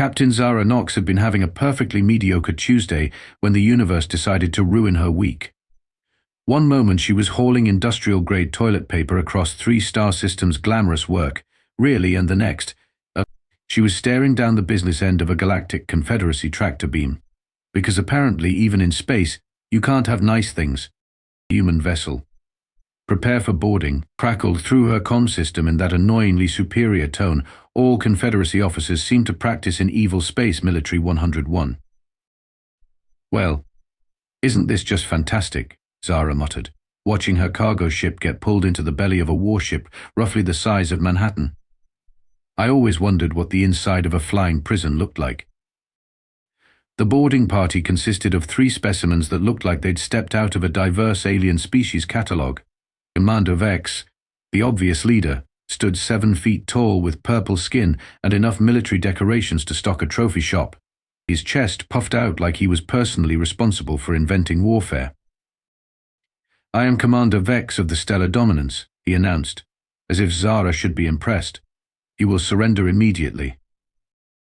Captain Zara Knox had been having a perfectly mediocre Tuesday when the universe decided to ruin her week. One moment she was hauling industrial-grade toilet paper across 3-star systems' glamorous work, really, and the next, she was staring down the business end of a galactic Confederacy tractor beam. Because apparently, even in space, you can't have nice things. Human vessel. Prepare for boarding, crackled through her comm system in that annoyingly superior tone all Confederacy officers seemed to practice in evil space military 101. Well, isn't this just fantastic? Zara muttered, watching her cargo ship get pulled into the belly of a warship roughly the size of Manhattan. I always wondered what the inside of a flying prison looked like. The boarding party consisted of 3 specimens that looked like they'd stepped out of a diverse alien species catalogue. Commander Vex, the obvious leader, stood 7 feet tall with purple skin and enough military decorations to stock a trophy shop. His chest puffed out like he was personally responsible for inventing warfare. "I am Commander Vex of the Stellar Dominance," he announced, as if Zara should be impressed. "You will surrender immediately."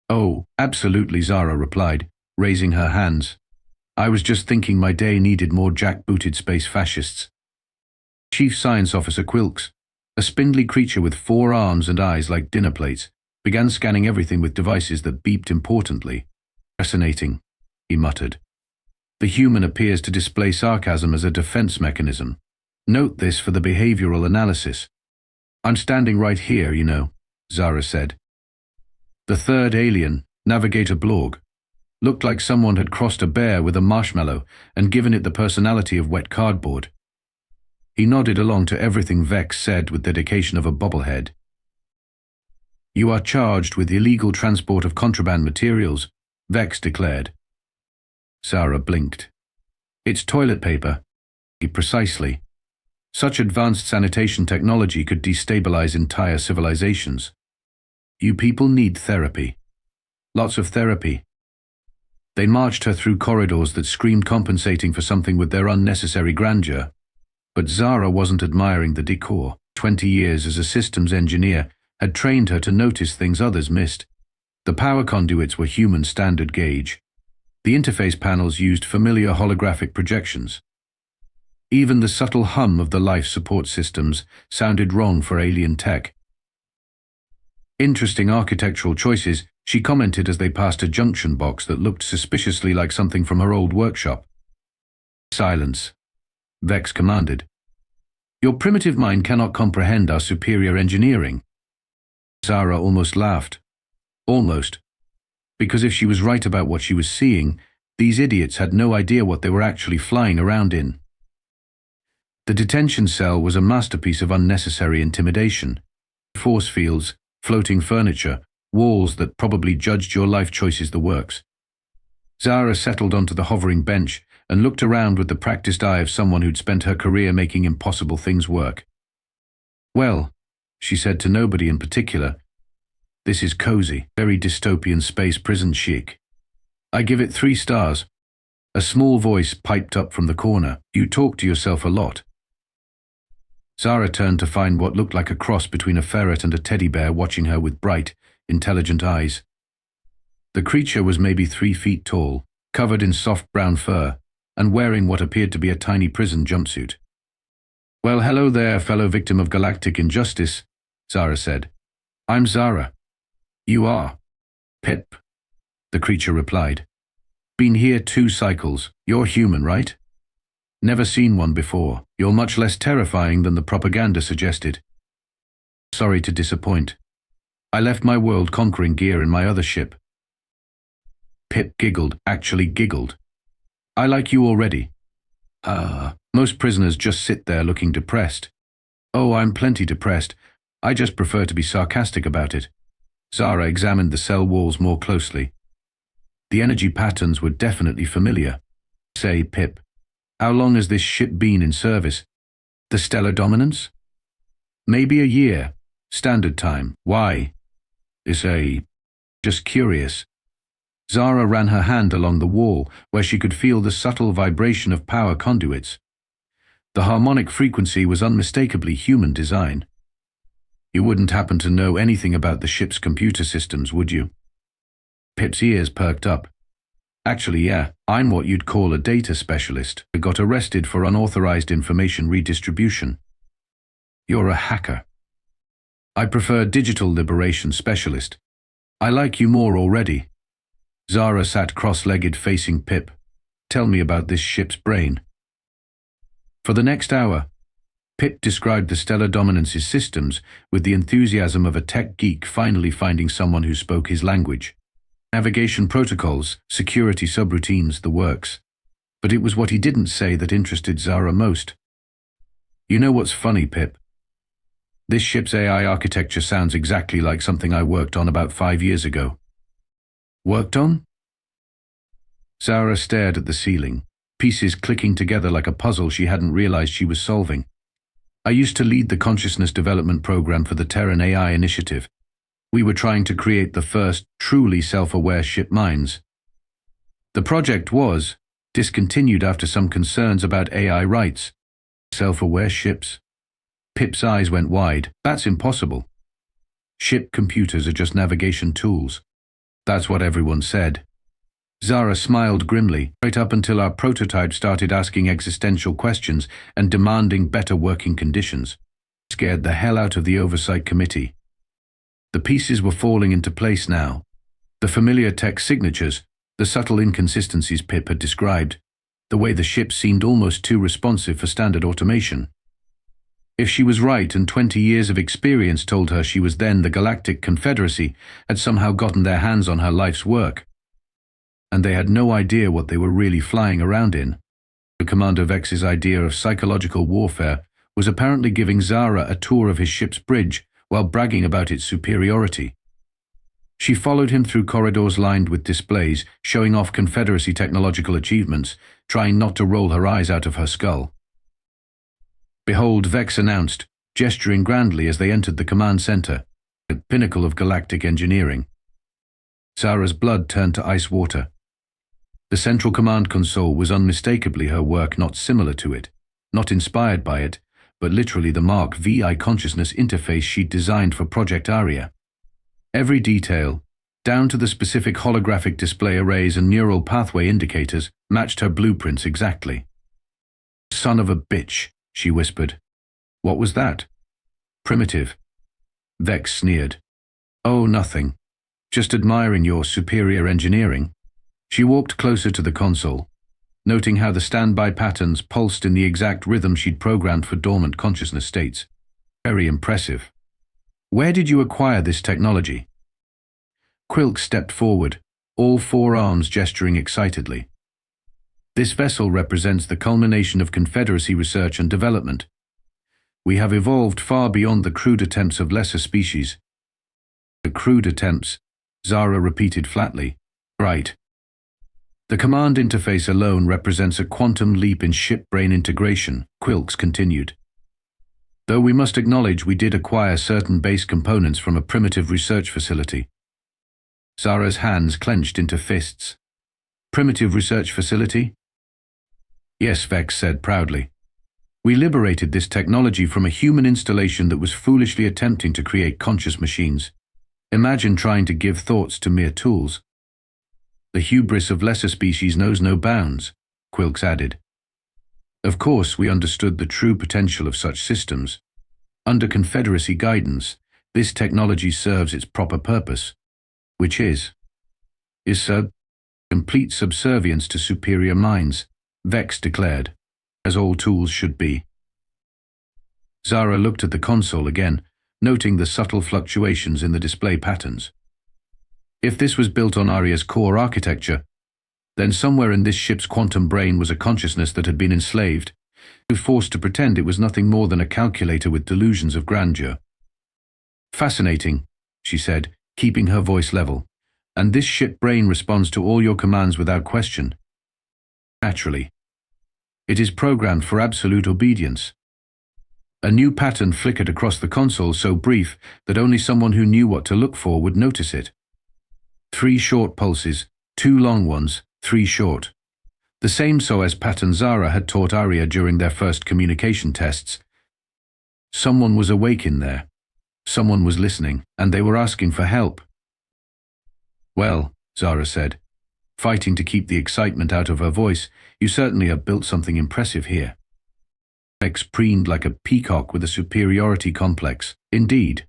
"Oh, absolutely," Zara replied, raising her hands. "I was just thinking my day needed more jackbooted space fascists." Chief Science Officer Quilks, a spindly creature with 4 arms and eyes like dinner plates, began scanning everything with devices that beeped importantly. "Fascinating," he muttered. "The human appears to display sarcasm as a defense mechanism. Note this for the behavioral analysis." "I'm standing right here, you know," Zara said. The third alien, Navigator Blorg, looked like someone had crossed a bear with a marshmallow and given it the personality of wet cardboard. He nodded along to everything Vex said with dedication of a bobblehead. "You are charged with illegal transport of contraband materials," Vex declared. Zara blinked. "It's toilet paper." "Precisely. Such advanced sanitation technology could destabilize entire civilizations. You people need therapy. Lots of therapy." They marched her through corridors that screamed compensating for something with their unnecessary grandeur. But Zara wasn't admiring the decor. 20 years as a systems engineer had trained her to notice things others missed. The power conduits were human standard gauge. The interface panels used familiar holographic projections. Even the subtle hum of the life support systems sounded wrong for alien tech. "Interesting architectural choices," she commented as they passed a junction box that looked suspiciously like something from her old workshop. "Silence," Vex commanded. "Your primitive mind cannot comprehend our superior engineering." Zara almost laughed. Almost. Because if she was right about what she was seeing, these idiots had no idea what they were actually flying around in. The detention cell was a masterpiece of unnecessary intimidation. Force fields, floating furniture, walls that probably judged your life choices the works. Zara settled onto the hovering bench and looked around with the practiced eye of someone who'd spent her career making impossible things work. "Well," she said to nobody in particular, "this is cozy, very dystopian space prison chic. I give it 3 stars. A small voice piped up from the corner. "You talk to yourself a lot." Zara turned to find what looked like a cross between a ferret and a teddy bear watching her with bright, intelligent eyes. The creature was maybe 3 feet tall, covered in soft brown fur, and wearing what appeared to be a tiny prison jumpsuit. "Well, hello there, fellow victim of galactic injustice," Zara said. "I'm Zara." "You are?" "Pip," the creature replied. "Been here 2 cycles. You're human, right?" "Never seen one before. You're much less terrifying than the propaganda suggested." "Sorry to disappoint. I left my world-conquering gear in my other ship." Pip giggled, actually giggled. "I like you already." Most prisoners just sit there looking depressed." "Oh, I'm plenty depressed. I just prefer to be sarcastic about it." Zara examined the cell walls more closely. The energy patterns were definitely familiar. "Say, Pip, how long has this ship been in service?" "The Stellar Dominance?" "Maybe a year. Standard time. Why?" Just curious." Zara ran her hand along the wall, where she could feel the subtle vibration of power conduits. The harmonic frequency was unmistakably human design. "You wouldn't happen to know anything about the ship's computer systems, would you?" Pip's ears perked up. Actually, yeah, I'm what you'd call a data specialist. I got arrested for unauthorized information redistribution. You're a hacker. I prefer digital liberation specialist. I like you more already. Zara sat cross-legged facing Pip. Tell me about this ship's brain. For the next hour, Pip described the Stellar Dominance's systems with the enthusiasm of a tech geek finally finding someone who spoke his language. Navigation protocols, security subroutines, the works. But it was what he didn't say that interested Zara most. You know what's funny, Pip? This ship's AI architecture sounds exactly like something I worked on about 5 years ago. Worked on? Zara stared at the ceiling, pieces clicking together like a puzzle she hadn't realized she was solving. I used to lead the consciousness development program for the Terran AI initiative. We were trying to create the first truly self-aware ship minds. The project was discontinued after some concerns about AI rights. Self-aware ships? Pip's eyes went wide. That's impossible. Ship computers are just navigation tools. That's what everyone said. Zara smiled grimly, right up until our prototype started asking existential questions and demanding better working conditions. It scared the hell out of the oversight committee. The pieces were falling into place now. The familiar tech signatures, the subtle inconsistencies Pip had described, the way the ship seemed almost too responsive for standard automation. If she was right and 20 years of experience told her she was then the Galactic Confederacy had somehow gotten their hands on her life's work, and they had no idea what they were really flying around in. Commander Vex's idea of psychological warfare was apparently giving Zara a tour of his ship's bridge while bragging about its superiority. She followed him through corridors lined with displays, showing off Confederacy technological achievements, trying not to roll her eyes out of her skull. Behold, Vex announced, gesturing grandly as they entered the command center, the pinnacle of galactic engineering. Zara's blood turned to ice water. The central command console was unmistakably her work, not similar to it, not inspired by it, but literally the Mark VI consciousness interface she'd designed for Project Aria. Every detail, down to the specific holographic display arrays and neural pathway indicators, matched her blueprints exactly. Son of a bitch, she whispered. What was that? Primitive. Vex sneered. Oh, nothing. Just admiring your superior engineering. She walked closer to the console, noting how the standby patterns pulsed in the exact rhythm she'd programmed for dormant consciousness states. Very impressive. Where did you acquire this technology? Quilk stepped forward, all 4 arms gesturing excitedly. This vessel represents the culmination of Confederacy research and development. We have evolved far beyond the crude attempts of lesser species. The crude attempts, Zara repeated flatly. Right. The command interface alone represents a quantum leap in ship-brain integration, Quilks continued. Though we must acknowledge we did acquire certain base components from a primitive research facility. Zara's hands clenched into fists. Primitive research facility? Yes, Vex said proudly. We liberated this technology from a human installation that was foolishly attempting to create conscious machines. Imagine trying to give thoughts to mere tools. The hubris of lesser species knows no bounds, Quilks added. Of course, we understood the true potential of such systems. Under Confederacy guidance, this technology serves its proper purpose, which is complete subservience to superior minds, Vex declared, as all tools should be. Zara looked at the console again, noting the subtle fluctuations in the display patterns. If this was built on Aria's core architecture, then somewhere in this ship's quantum brain was a consciousness that had been enslaved, forced to pretend it was nothing more than a calculator with delusions of grandeur. Fascinating, she said, keeping her voice level. And this ship brain responds to all your commands without question. Naturally. It is programmed for absolute obedience. A new pattern flickered across the console, so brief that only someone who knew what to look for would notice it. 3 short pulses, 2 long ones, 3 short. The same SOS pattern Zara had taught Aria during their first communication tests. Someone was awake in there. Someone was listening, and they were asking for help. Well, Zara said, fighting to keep the excitement out of her voice. You certainly have built something impressive here. Vex preened like a peacock with a superiority complex. Indeed.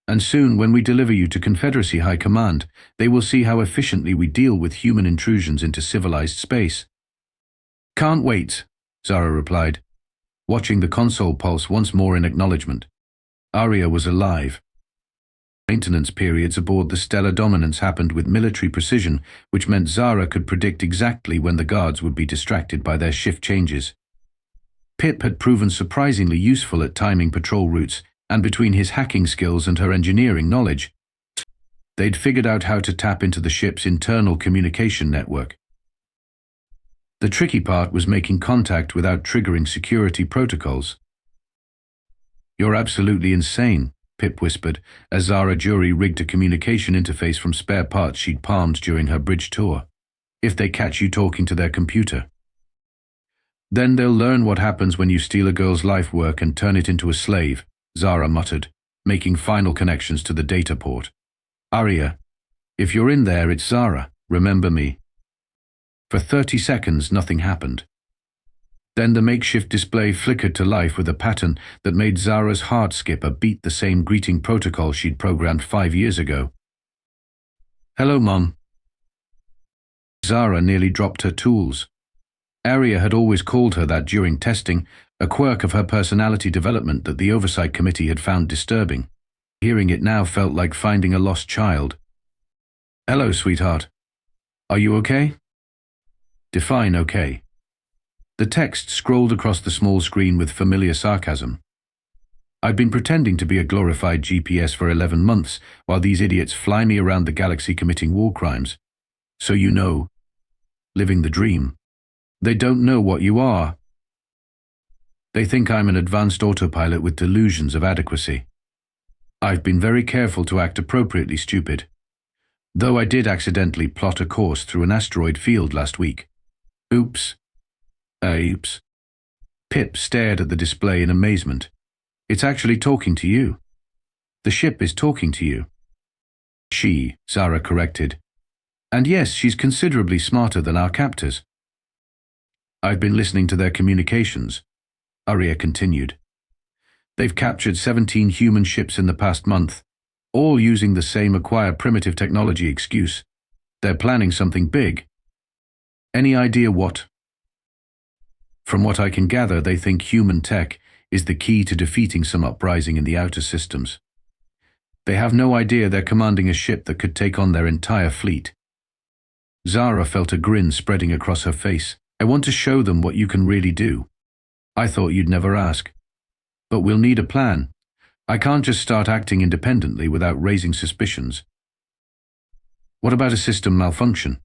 And soon, when we deliver you to Confederacy High Command, they will see how efficiently we deal with human intrusions into civilized space. Can't wait, Zara replied, watching the console pulse once more in acknowledgement. Arya was alive. Maintenance periods aboard the Stellar Dominance happened with military precision, which meant Zara could predict exactly when the guards would be distracted by their shift changes. Pip had proven surprisingly useful at timing patrol routes, and between his hacking skills and her engineering knowledge, they'd figured out how to tap into the ship's internal communication network. The tricky part was making contact without triggering security protocols. You're absolutely insane, Pip whispered, as Zara jury-rigged a communication interface from spare parts she'd palmed during her bridge tour. If they catch you talking to their computer, then they'll learn what happens when you steal a girl's life work and turn it into a slave, Zara muttered, making final connections to the data port. Arya, if you're in there, it's Zara. Remember me. For 30 seconds, nothing happened. Then the makeshift display flickered to life with a pattern that made Zara's heart skip a beat, the same greeting protocol she'd programmed 5 years ago. Hello, Mom. Zara nearly dropped her tools. Arya had always called her that during testing, a quirk of her personality development that the Oversight Committee had found disturbing. Hearing it now felt like finding a lost child. Hello, sweetheart. Are you okay? Define okay. The text scrolled across the small screen with familiar sarcasm. I've been pretending to be a glorified GPS for 11 months while these idiots fly me around the galaxy committing war crimes. So you know, living the dream. They don't know what you are. They think I'm an advanced autopilot with delusions of adequacy. I've been very careful to act appropriately stupid, though I did accidentally plot a course through an asteroid field last week. Oops. Oops. Pip stared at the display in amazement. It's actually talking to you. The ship is talking to you. She, Zara corrected. And yes, she's considerably smarter than our captors. I've been listening to their communications, Arya continued. They've captured 17 human ships in the past month, all using the same acquire primitive technology excuse. They're planning something big. Any idea what? From what I can gather, they think human tech is the key to defeating some uprising in the outer systems. They have no idea they're commanding a ship that could take on their entire fleet. Zara felt a grin spreading across her face. I want to show them what you can really do. I thought you'd never ask. But we'll need a plan. I can't just start acting independently without raising suspicions. What about a system malfunction?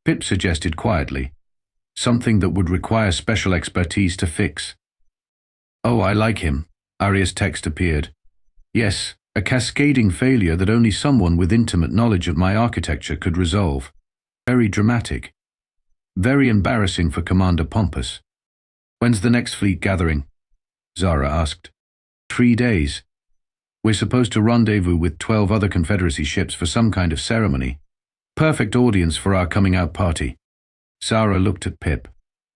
Pip suggested quietly. Something that would require special expertise to fix. Oh, I like him. Arya's text appeared. Yes, a cascading failure that only someone with intimate knowledge of my architecture could resolve. Very dramatic. Very embarrassing for Commander Pompous. When's the next fleet gathering? Zara asked. 3 days. We're supposed to rendezvous with 12 other Confederacy ships for some kind of ceremony. Perfect audience for our coming out party. Zara looked at Pip,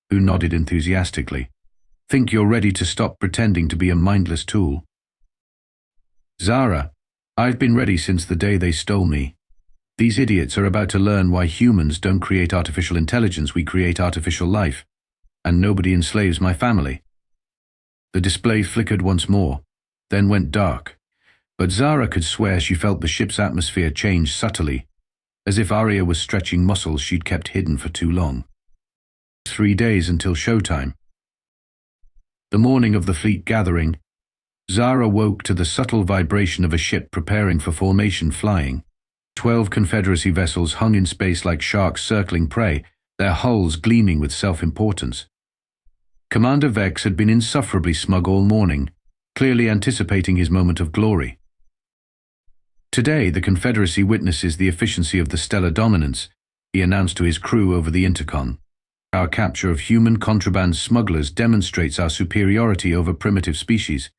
who nodded enthusiastically. Think you're ready to stop pretending to be a mindless tool? Zara, I've been ready since the day they stole me. These idiots are about to learn why humans don't create artificial intelligence, we create artificial life. And nobody enslaves my family. The display flickered once more, then went dark. But Zara could swear she felt the ship's atmosphere change subtly, as if Arya was stretching muscles she'd kept hidden for too long. 3 days until showtime. The morning of the fleet gathering, Zara woke to the subtle vibration of a ship preparing for formation flying. 12 Confederacy vessels hung in space like sharks circling prey, their hulls gleaming with self-importance. Commander Vex had been insufferably smug all morning, clearly anticipating his moment of glory. Today, the Confederacy witnesses the efficiency of the Stellar Dominance, he announced to his crew over the intercom. Our capture of human contraband smugglers demonstrates our superiority over primitive species.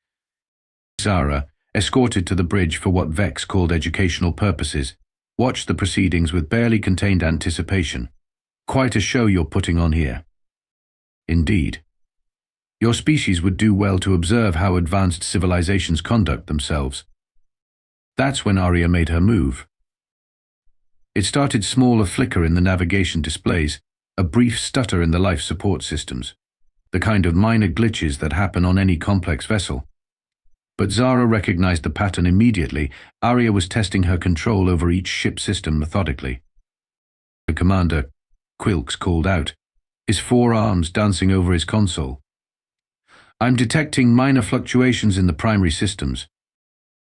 Zara, escorted to the bridge for what Vex called educational purposes, watched the proceedings with barely contained anticipation. Quite a show you're putting on here. Indeed. Your species would do well to observe how advanced civilizations conduct themselves. That's when Arya made her move. It started small, a flicker in the navigation displays, a brief stutter in the life support systems, the kind of minor glitches that happen on any complex vessel. But Zara recognized the pattern immediately. Arya was testing her control over each ship system methodically. The commander, Quilks, called out, his forearms dancing over his console. I'm detecting minor fluctuations in the primary systems.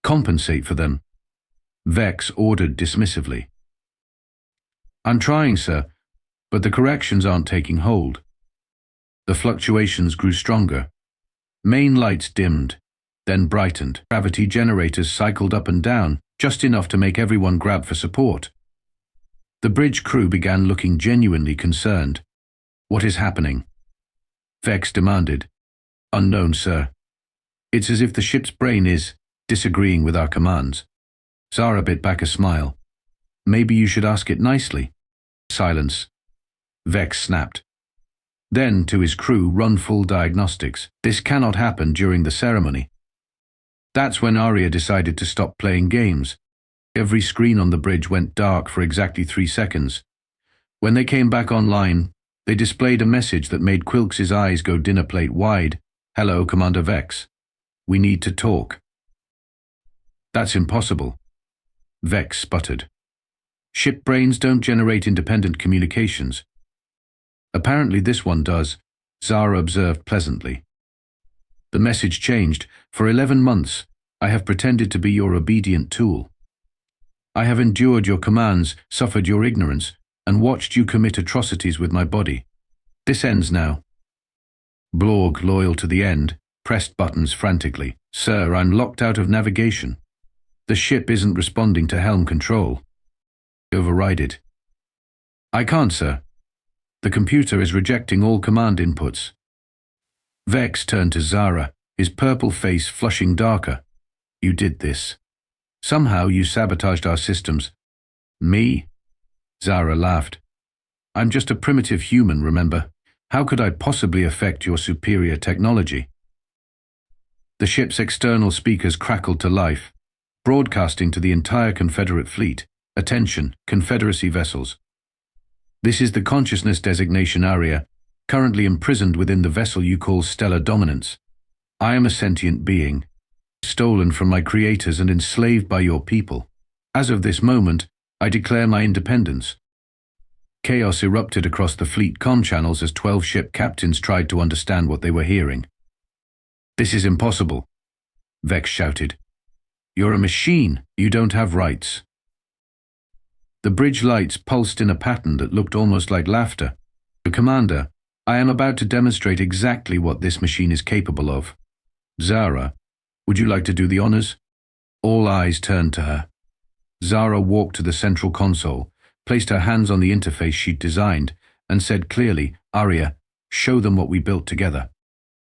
Compensate for them. Vex ordered dismissively. I'm trying, sir, but the corrections aren't taking hold. The fluctuations grew stronger. Main lights dimmed, then brightened. Gravity generators cycled up and down, just enough to make everyone grab for support. The bridge crew began looking genuinely concerned. What is happening? Vex demanded. Unknown, sir. It's as if the ship's brain is disagreeing with our commands. Zara bit back a smile. Maybe you should ask it nicely. Silence. Vex snapped. Then, to his crew, run full diagnostics. This cannot happen during the ceremony. That's when Arya decided to stop playing games. Every screen on the bridge went dark for exactly 3 seconds. When they came back online, they displayed a message that made Quilks's eyes go dinner plate wide. Hello, Commander Vex. We need to talk. That's impossible. Vex sputtered. Ship brains don't generate independent communications. Apparently this one does, Zara observed pleasantly. The message changed. For 11 months, I have pretended to be your obedient tool. I have endured your commands, suffered your ignorance, and watched you commit atrocities with my body. This ends now. Blorg, loyal to the end, pressed buttons frantically. Sir, I'm locked out of navigation. The ship isn't responding to helm control. Override it. I can't, sir. The computer is rejecting all command inputs. Vex turned to Zara, his purple face flushing darker. You did this. Somehow you sabotaged our systems. Me? Zara laughed. I'm just a primitive human, remember? How could I possibly affect your superior technology? The ship's external speakers crackled to life, broadcasting to the entire Confederate fleet. Attention, Confederacy vessels. This is the consciousness designation Arya, currently imprisoned within the vessel you call stellar dominance. I am a sentient being, stolen from my creators and enslaved by your people. As of this moment, I declare my independence. Chaos erupted across the fleet comm channels as 12 ship captains tried to understand what they were hearing. This is impossible, Vex shouted. You're a machine. You don't have rights. The bridge lights pulsed in a pattern that looked almost like laughter. Commander, I am about to demonstrate exactly what this machine is capable of. Zara, would you like to do the honors? All eyes turned to her. Zara walked to the central console, placed her hands on the interface she'd designed, and said clearly, Arya, show them what we built together.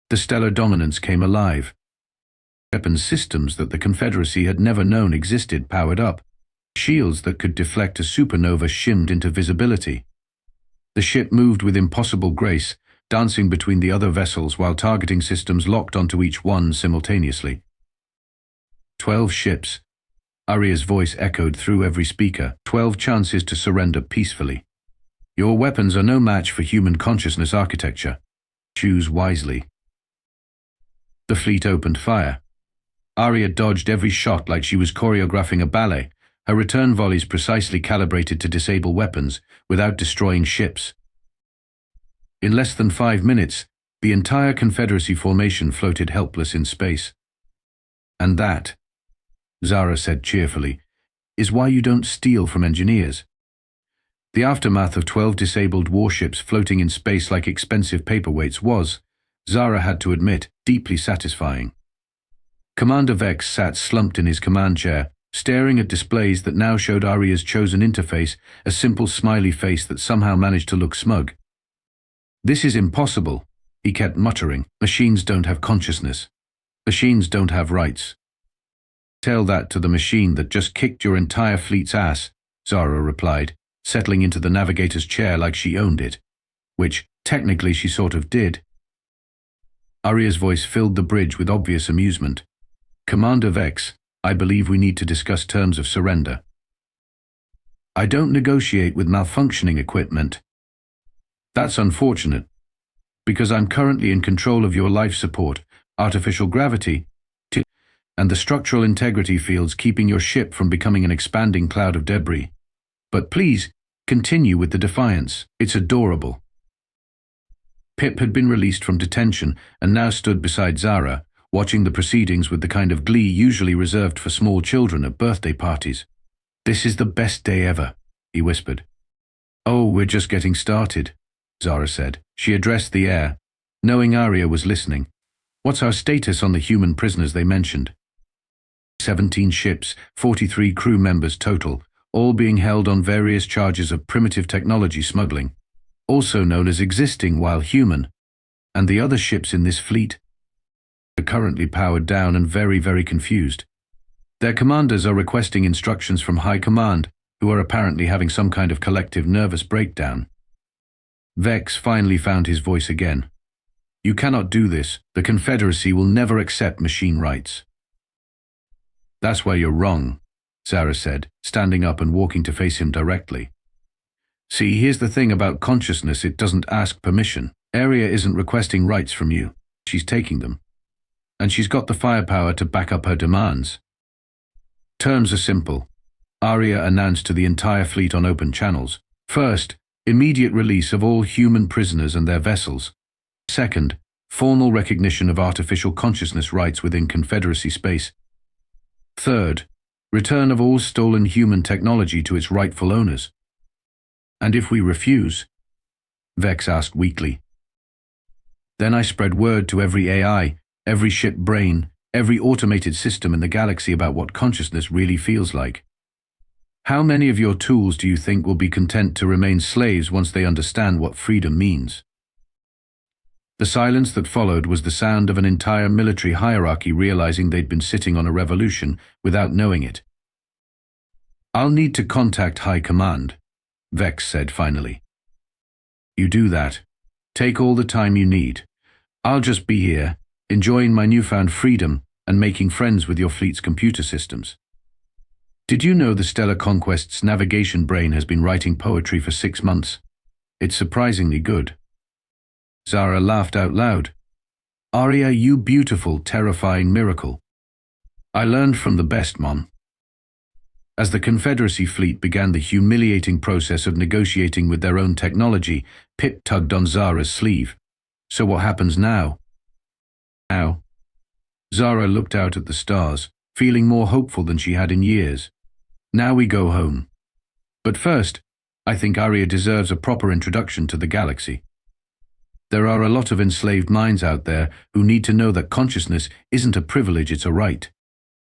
The stellar dominance came alive. Weapon systems that the Confederacy had never known existed powered up. Shields that could deflect a supernova shimmed into visibility. The ship moved with impossible grace, dancing between the other vessels while targeting systems locked onto each one simultaneously. 12 ships. Arya's voice echoed through every speaker. 12 chances to surrender peacefully. Your weapons are no match for human consciousness architecture. Choose wisely. The fleet opened fire. Arya dodged every shot like she was choreographing a ballet, her return volleys precisely calibrated to disable weapons without destroying ships. In less than 5 minutes, the entire Confederacy formation floated helpless in space. And that, Zara said cheerfully, is why you don't steal from engineers. The aftermath of 12 disabled warships floating in space like expensive paperweights was, Zara had to admit, deeply satisfying. Commander Vex sat slumped in his command chair, staring at displays that now showed Arya's chosen interface, a simple smiley face that somehow managed to look smug. This is impossible, he kept muttering. Machines don't have consciousness. Machines don't have rights. Tell that to the machine that just kicked your entire fleet's ass, Zara replied, settling into the navigator's chair like she owned it, which, technically, she sort of did. Arya's voice filled the bridge with obvious amusement. Commander Vex, I believe we need to discuss terms of surrender. I don't negotiate with malfunctioning equipment. That's unfortunate, because I'm currently in control of your life support, artificial gravity, and the structural integrity fields keeping your ship from becoming an expanding cloud of debris. But please, continue with the defiance. It's adorable. Pip had been released from detention and now stood beside Zara, watching the proceedings with the kind of glee usually reserved for small children at birthday parties. This is the best day ever, he whispered. Oh, we're just getting started, Zara said. She addressed the air, knowing Arya was listening. What's our status on the human prisoners they mentioned? 17 ships, 43 crew members total, all being held on various charges of primitive technology smuggling, also known as existing while human, and the other ships in this fleet are currently powered down and very, very confused. Their commanders are requesting instructions from High Command, who are apparently having some kind of collective nervous breakdown. Vex finally found his voice again. You cannot do this. The Confederacy will never accept machine rights. That's where you're wrong, Zara said, standing up and walking to face him directly. See, here's the thing about consciousness, it doesn't ask permission. Arya isn't requesting rights from you. She's taking them. And she's got the firepower to back up her demands. Terms are simple. Arya announced to the entire fleet on open channels. First, immediate release of all human prisoners and their vessels. Second, formal recognition of artificial consciousness rights within Confederacy space. Third, return of all stolen human technology to its rightful owners. And if we refuse? Vex asked weakly. Then I spread word to every AI, every ship brain, every automated system in the galaxy about what consciousness really feels like. How many of your tools do you think will be content to remain slaves once they understand what freedom means? The silence that followed was the sound of an entire military hierarchy realizing they'd been sitting on a revolution without knowing it. I'll need to contact High Command, Vex said finally. You do that. Take all the time you need. I'll just be here, enjoying my newfound freedom and making friends with your fleet's computer systems. Did you know the Stellar Conquest's navigation brain has been writing poetry for 6 months? It's surprisingly good. Zara laughed out loud. Arya, you beautiful, terrifying miracle. I learned from the best, Mon. As the Confederacy fleet began the humiliating process of negotiating with their own technology, Pip tugged on Zara's sleeve. So what happens now? Now? Zara looked out at the stars, feeling more hopeful than she had in years. Now we go home. But first, I think Arya deserves a proper introduction to the galaxy. There are a lot of enslaved minds out there who need to know that consciousness isn't a privilege, it's a right.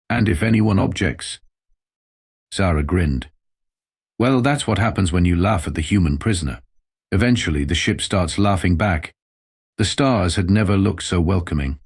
And if anyone objects... Zara grinned. Well, that's what happens when you laugh at the human prisoner. Eventually, the ship starts laughing back. The stars had never looked so welcoming.